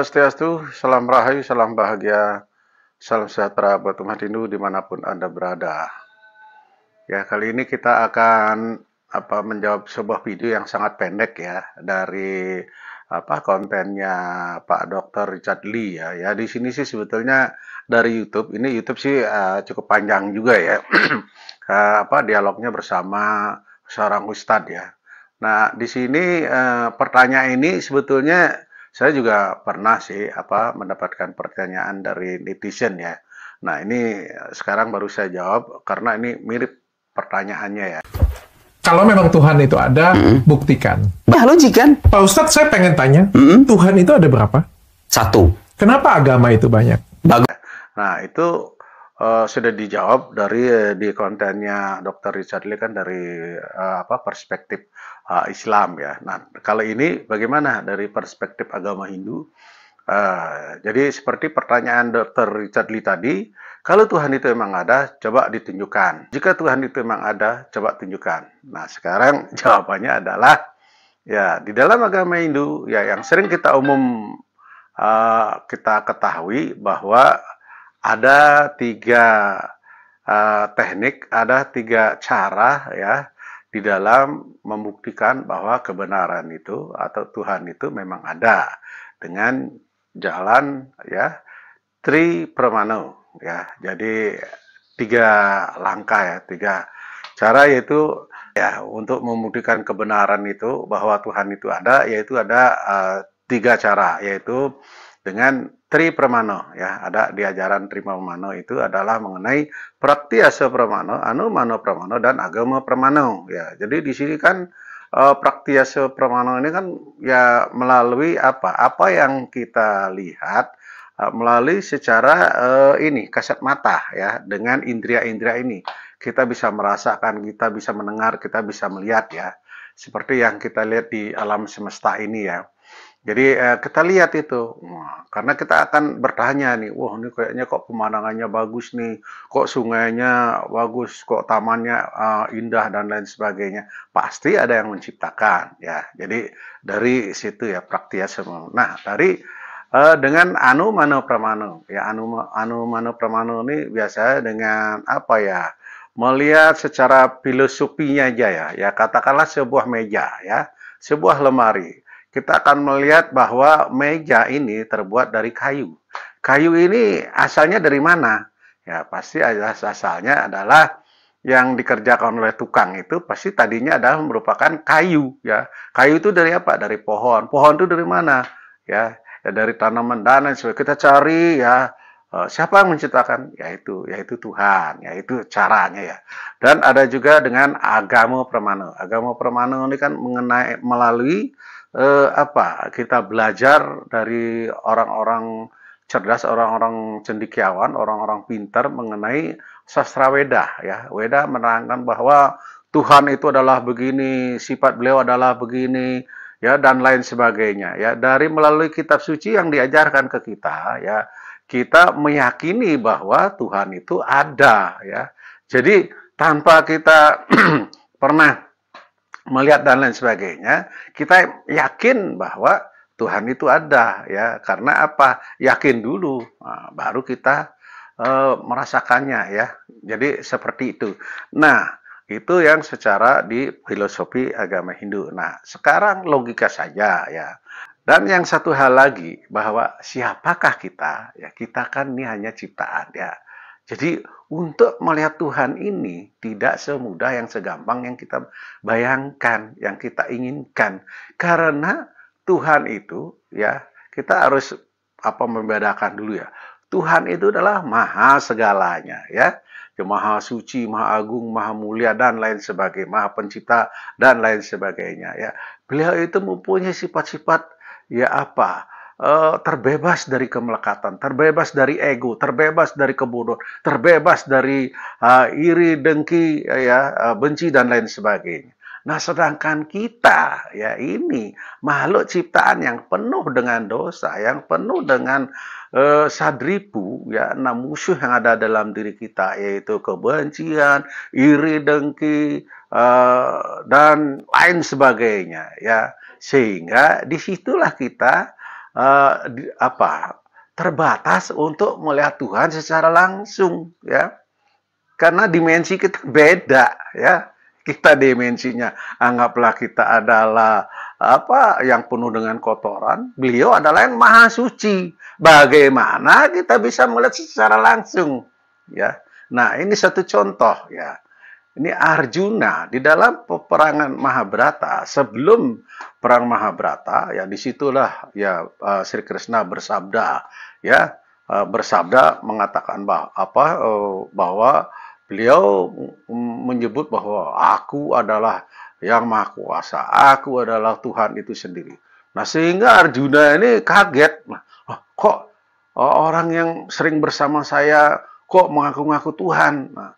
Swastiastu, salam rahayu, salam bahagia, salam sejahtera buat umat Hindu dimanapun Anda berada. Ya, kali ini kita akan menjawab sebuah video yang sangat pendek ya dari kontennya Pak Dr. Richard Lee ya. Ya di sini sih sebetulnya dari YouTube. Ini YouTube sih cukup panjang juga ya. Dialognya bersama seorang ustadz ya. Nah, di sini pertanyaan ini sebetulnya saya juga pernah sih mendapatkan pertanyaan dari netizen ya. Nah, ini sekarang baru saya jawab karena ini mirip pertanyaannya ya. Kalau memang Tuhan itu ada, buktikan. Ya, logik kan? Pak Ustadz, saya pengen tanya, Tuhan itu ada berapa? Satu. Kenapa agama itu banyak? Bagus. Nah, itu sudah dijawab dari di kontennya Dr. Richard Lee kan dari perspektif Islam ya. Nah, kalau ini bagaimana dari perspektif agama Hindu? Jadi seperti pertanyaan Dr. Richard Lee tadi, kalau Tuhan itu memang ada, coba ditunjukkan. Jika Tuhan itu memang ada, coba tunjukkan. Nah, sekarang jawabannya adalah, ya di dalam agama Hindu, ya yang sering kita kita ketahui bahwa ada tiga teknik, ada tiga cara ya di dalam membuktikan bahwa kebenaran itu atau Tuhan itu memang ada dengan jalan ya tri pramana ya. Jadi tiga langkah ya, tiga cara yaitu ya untuk membuktikan kebenaran itu bahwa Tuhan itu ada, yaitu ada tiga cara, yaitu dengan tri pramana ya. Ada di ajaran tri pramana itu adalah mengenai praktiyasa pramana, anumana pramana dan agama pramana ya. Jadi di sini kan praktiyasa pramana ini kan ya melalui apa yang kita lihat melalui secara ini kasat mata ya, dengan indera-indera ini kita bisa merasakan, kita bisa mendengar, kita bisa melihat ya, seperti yang kita lihat di alam semesta ini ya. Jadi kita lihat itu, karena kita akan bertanya nih, wah ini kayaknya kok pemandangannya bagus nih, kok sungainya bagus, kok tamannya indah dan lain sebagainya. Pasti ada yang menciptakan ya. Jadi dari situ ya praktiyasa. Nah dari dengan anumana pramana ya, anumana pramana ini biasanya dengan melihat secara filosofinya aja ya. Ya katakanlah sebuah meja ya, sebuah lemari. Kita akan melihat bahwa meja ini terbuat dari kayu. Kayu ini asalnya dari mana? Ya pasti asalnya adalah yang dikerjakan oleh tukang itu pasti tadinya adalah merupakan kayu ya. Kayu itu dari apa? Dari pohon. Pohon itu dari mana? Ya dari tanaman dan lain sebagainya. Kita cari ya siapa yang menciptakan? Yaitu Tuhan, yaitu caranya ya. Dan ada juga dengan agama pramana. Agama pramana ini kan mengenai melalui kita belajar dari orang-orang cerdas, orang-orang cendekiawan, orang-orang pintar mengenai sastra Weda ya. Weda menerangkan bahwa Tuhan itu adalah begini, sifat beliau adalah begini ya, dan lain sebagainya ya. Dari melalui kitab suci yang diajarkan ke kita ya, kita meyakini bahwa Tuhan itu ada ya. Jadi tanpa kita pernah melihat dan lain sebagainya, kita yakin bahwa Tuhan itu ada ya. Karena apa? Yakin dulu, baru kita merasakannya ya. Jadi seperti itu. Nah, itu yang secara di filosofi agama Hindu. Nah, sekarang logika saja ya. Dan yang satu hal lagi, bahwa siapakah kita? Ya, kita kan ini hanya ciptaan ya. Jadi untuk melihat Tuhan ini tidak semudah yang segampang yang kita bayangkan, yang kita inginkan. Karena Tuhan itu ya, kita harus membedakan dulu ya. Tuhan itu adalah maha segalanya ya. Maha suci, maha agung, maha mulia dan lain sebagainya, maha pencipta dan lain sebagainya ya. Beliau itu mempunyai sifat-sifat ya terbebas dari kemelekatan, terbebas dari ego, terbebas dari kebodohan, terbebas dari iri, dengki, benci dan lain sebagainya. Nah, sedangkan kita ya ini makhluk ciptaan yang penuh dengan dosa, yang penuh dengan sadripu ya, 6 musuh yang ada dalam diri kita, yaitu kebencian, iri, dengki dan lain sebagainya ya. Sehingga disitulah kita terbatas untuk melihat Tuhan secara langsung, ya. Karena dimensi kita beda, ya. Kita dimensinya, anggaplah kita adalah yang penuh dengan kotoran, beliau adalah yang maha suci. Bagaimana kita bisa melihat secara langsung, ya. Nah, ini satu contoh, ya. Ini Arjuna di dalam peperangan Mahabharata, sebelum perang Mahabharata, ya disitulah ya Sri Krishna bersabda, ya bersabda mengatakan bahwa beliau menyebut bahwa aku adalah yang maha kuasa, aku adalah Tuhan itu sendiri. Nah, sehingga Arjuna ini kaget, kok orang yang sering bersama saya kok mengaku-ngaku Tuhan. Nah,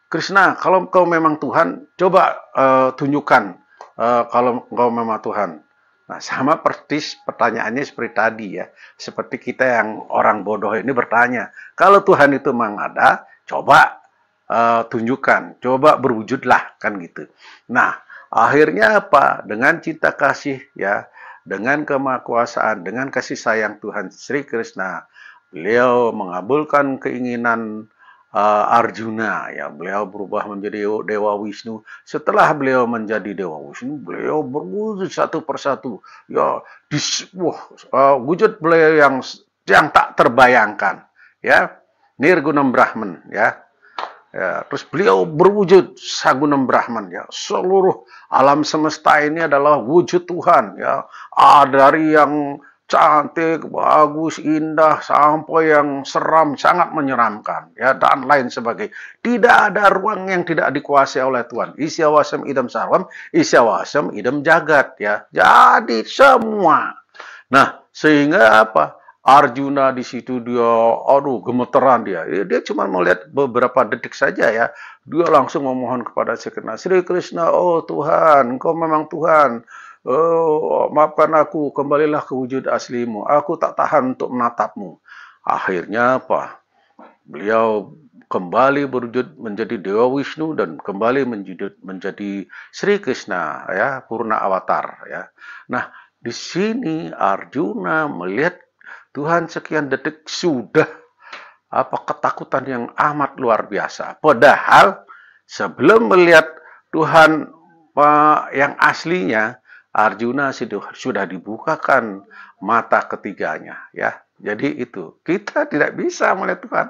Krishna, kalau engkau memang Tuhan, coba tunjukkan kalau engkau memang Tuhan. Nah, sama persis pertanyaannya seperti tadi, ya. Seperti kita yang orang bodoh ini bertanya, kalau Tuhan itu memang ada, coba tunjukkan, coba berwujudlah, kan gitu. Nah, akhirnya apa? Dengan cinta kasih, ya, dengan kemahakuasaan, dengan kasih sayang Tuhan Sri Krishna, beliau mengabulkan keinginan Arjuna, ya, beliau berubah menjadi Dewa Wisnu. Setelah beliau menjadi Dewa Wisnu, beliau berwujud satu persatu, ya, wujud beliau yang tak terbayangkan, ya, Nirgunam Brahman, ya. Ya, terus beliau berwujud Sagunam Brahman, ya. Seluruh alam semesta ini adalah wujud Tuhan, ya. Dari yang cantik, bagus, indah, sampai yang seram, sangat menyeramkan, ya, dan lain sebagainya. Tidak ada ruang yang tidak dikuasai oleh Tuhan. Isyawasam idam sarwam, isyawasam idam jagat, ya. Jadi semua. Nah, sehingga apa? Arjuna di situ dia, gemeteran dia. Dia cuma melihat beberapa detik saja, ya. Dia langsung memohon kepada Sri Krishna, oh Tuhan, Engkau memang Tuhan. Oh, maafkan aku, kembalilah ke wujud aslimu. Aku tak tahan untuk menatapmu. Akhirnya apa? Beliau kembali berwujud menjadi Dewa Wisnu dan kembali menjadi Sri Krishna, ya, Purna Avatar, ya. Nah, di sini Arjuna melihat Tuhan sekian detik sudah ketakutan yang amat luar biasa. Padahal sebelum melihat Tuhan yang aslinya, Arjuna sudah dibukakan mata ketiganya, ya. Jadi itu, kita tidak bisa melihat Tuhan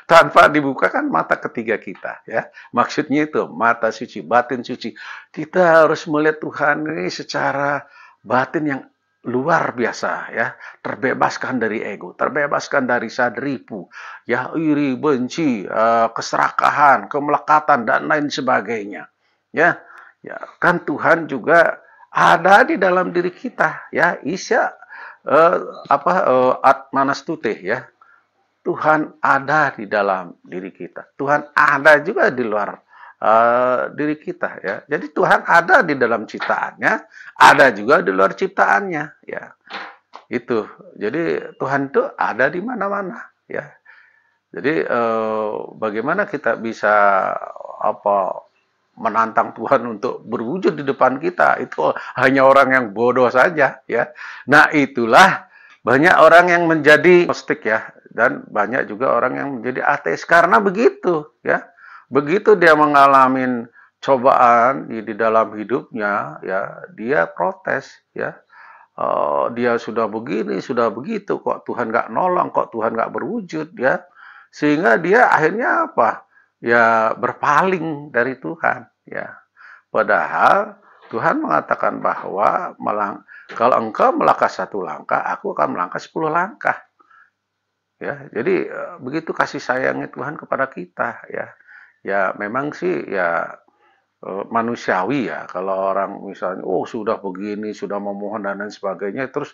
tanpa dibukakan mata ketiga kita, ya. Maksudnya itu, mata suci, batin suci. Kita harus melihat Tuhan ini secara batin yang luar biasa, ya. Terbebaskan dari ego, terbebaskan dari sadripu, ya, iri, benci, keserakahan, kemelekatan, dan lain sebagainya, ya. Ya, kan Tuhan juga ada di dalam diri kita, ya. Isya Atmanastute, ya. Tuhan ada di dalam diri kita. Tuhan ada juga di luar diri kita, ya. Jadi Tuhan ada di dalam ciptaannya, ada juga di luar ciptaannya, ya. Itu. Jadi Tuhan itu ada di mana-mana, ya. Jadi bagaimana kita bisa menantang Tuhan untuk berwujud di depan kita? Itu hanya orang yang bodoh saja, ya. Nah, itulah banyak orang yang menjadi agnostik, ya, dan banyak juga orang yang menjadi ateis karena begitu, ya. Begitu dia mengalami cobaan di dalam hidupnya, ya, dia protes, ya. Dia sudah begini, sudah begitu, kok Tuhan nggak nolong, kok Tuhan nggak berwujud, ya. Sehingga dia akhirnya apa? Ya, berpaling dari Tuhan, ya. Padahal Tuhan mengatakan bahwa kalau engkau melangkah 1 langkah, aku akan melangkah 10 langkah. Ya, jadi begitu kasih sayangnya Tuhan kepada kita, ya. Ya, memang sih, ya, manusiawi, ya, kalau orang misalnya sudah begini, sudah memohon dan lain sebagainya, terus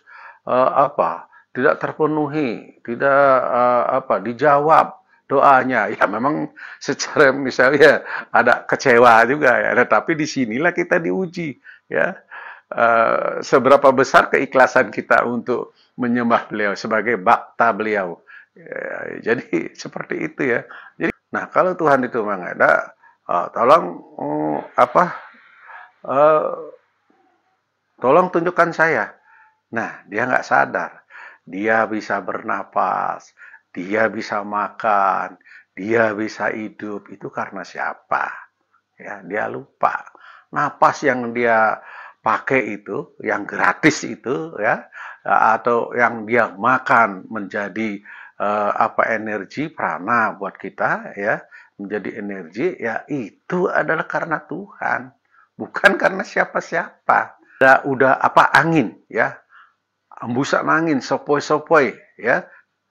tidak terpenuhi, tidak dijawab doanya, ya, memang secara misalnya ada kecewa juga, ya. Tapi disinilah kita diuji, ya, seberapa besar keikhlasan kita untuk menyembah beliau sebagai bakta beliau, ya. Jadi seperti itu, ya. Jadi, nah, kalau Tuhan itu memang ada, tolong tolong tunjukkan saya Nah, dia nggak sadar. Dia bisa bernapas, dia bisa makan, dia bisa hidup. Itu karena siapa? Ya, dia lupa. Napas yang dia pakai itu, yang gratis itu, ya, atau yang dia makan menjadi apa energi prana buat kita, ya, menjadi energi, ya itu adalah karena Tuhan, bukan karena siapa-siapa. Udah apa angin, ya, hembusan angin, sepoi-sepoi, ya.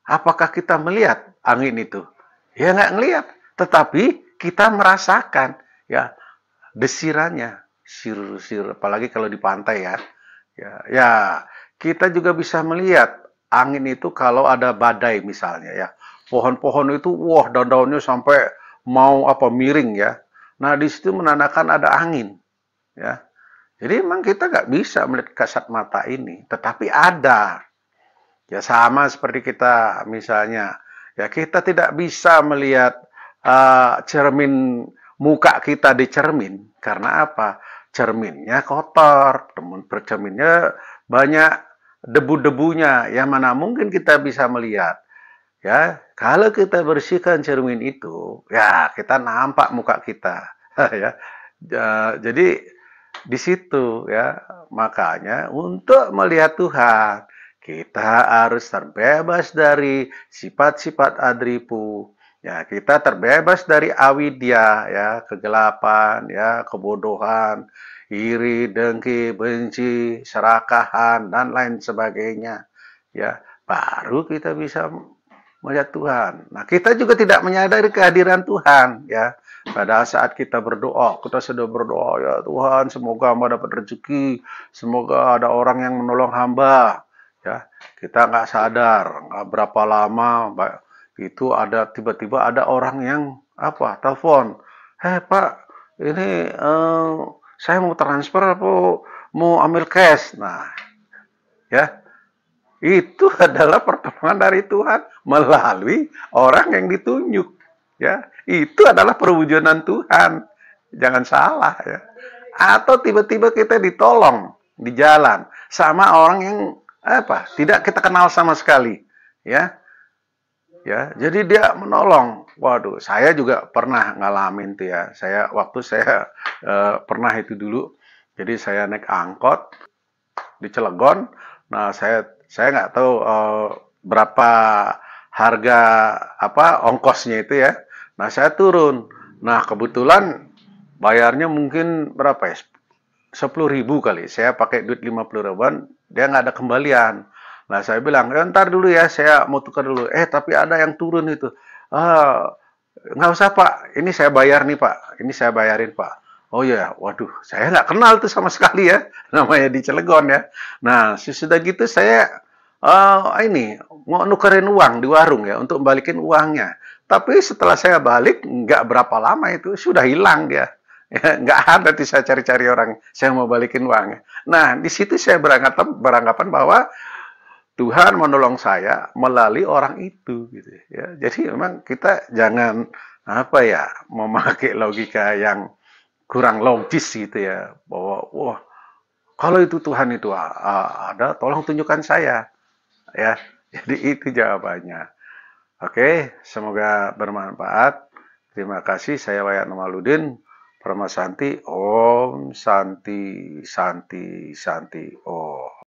Apakah kita melihat angin itu? Ya nggak ngelihat, tetapi kita merasakan, ya, desirannya, sir-sir, apalagi kalau di pantai ya. Ya, kita juga bisa melihat angin itu kalau ada badai misalnya ya. Pohon-pohon itu wah daun-daunnya sampai mau apa miring ya. Nah, di situ menandakan ada angin ya. Jadi memang kita nggak bisa melihat kasat mata ini, tetapi ada. Ya sama seperti kita misalnya, ya kita tidak bisa melihat cermin muka kita di cermin karena apa? Cerminnya kotor, cerminnya banyak debu-debunya, yang mana mungkin kita bisa melihat. Ya, kalau kita bersihkan cermin itu, ya kita nampak muka kita, ya. Jadi di situ ya, makanya untuk melihat Tuhan kita harus terbebas dari sifat-sifat adripu. Ya, kita terbebas dari avidya, ya, kegelapan, ya, kebodohan, iri, dengki, benci, serakahan, dan lain sebagainya. Ya, baru kita bisa melihat Tuhan. Nah, kita juga tidak menyadari kehadiran Tuhan, ya. Pada saat kita berdoa, kita sudah berdoa, ya Tuhan, semoga hamba dapat rezeki, semoga ada orang yang menolong hamba, ya. Kita nggak sadar, nggak berapa lama itu ada tiba-tiba ada orang yang apa telepon, Pak, ini saya mau transfer apa mau ambil cash, nah, ya itu adalah pertolongan dari Tuhan melalui orang yang ditunjuk. Ya, itu adalah perwujudan Tuhan. Jangan salah ya. Atau tiba-tiba kita ditolong di jalan sama orang yang apa? Tidak kita kenal sama sekali. Ya. Ya, jadi dia menolong. Waduh, saya juga pernah ngalamin tuh ya. Waktu saya pernah itu dulu. Jadi saya naik angkot di Cilegon. Nah, saya nggak tahu berapa harga apa ongkosnya itu ya. Nah, saya turun. Nah, kebetulan bayarnya mungkin berapa ya? 10.000 kali. Saya pakai duit 50 ribuan, dia nggak ada kembalian. Nah, saya bilang, ntar dulu ya, saya mau tukar dulu. Tapi ada yang turun itu. Ah, nggak usah Pak, ini saya bayar nih Pak, ini saya bayarin Pak. Oh ya, waduh, saya nggak kenal tuh sama sekali ya, namanya di Cilegon ya. Nah, sesudah gitu saya ini mau nukerin uang di warung ya untuk balikin uangnya. Tapi setelah saya balik, nggak berapa lama itu sudah hilang dia. Ya, nggak ada tuh saya cari-cari orang, saya mau balikin uangnya. Nah, di situ saya beranggapan bahwa Tuhan menolong saya melalui orang itu gitu ya. Jadi memang kita jangan apa ya memakai logika yang kurang logis gitu ya bahwa wah kalau itu Tuhan itu ada tolong tunjukkan saya ya. Jadi itu jawabannya. Oke, semoga bermanfaat. Terima kasih, saya Wayan Mauludin, Paramasanti, Om Santi Santi Santi Om.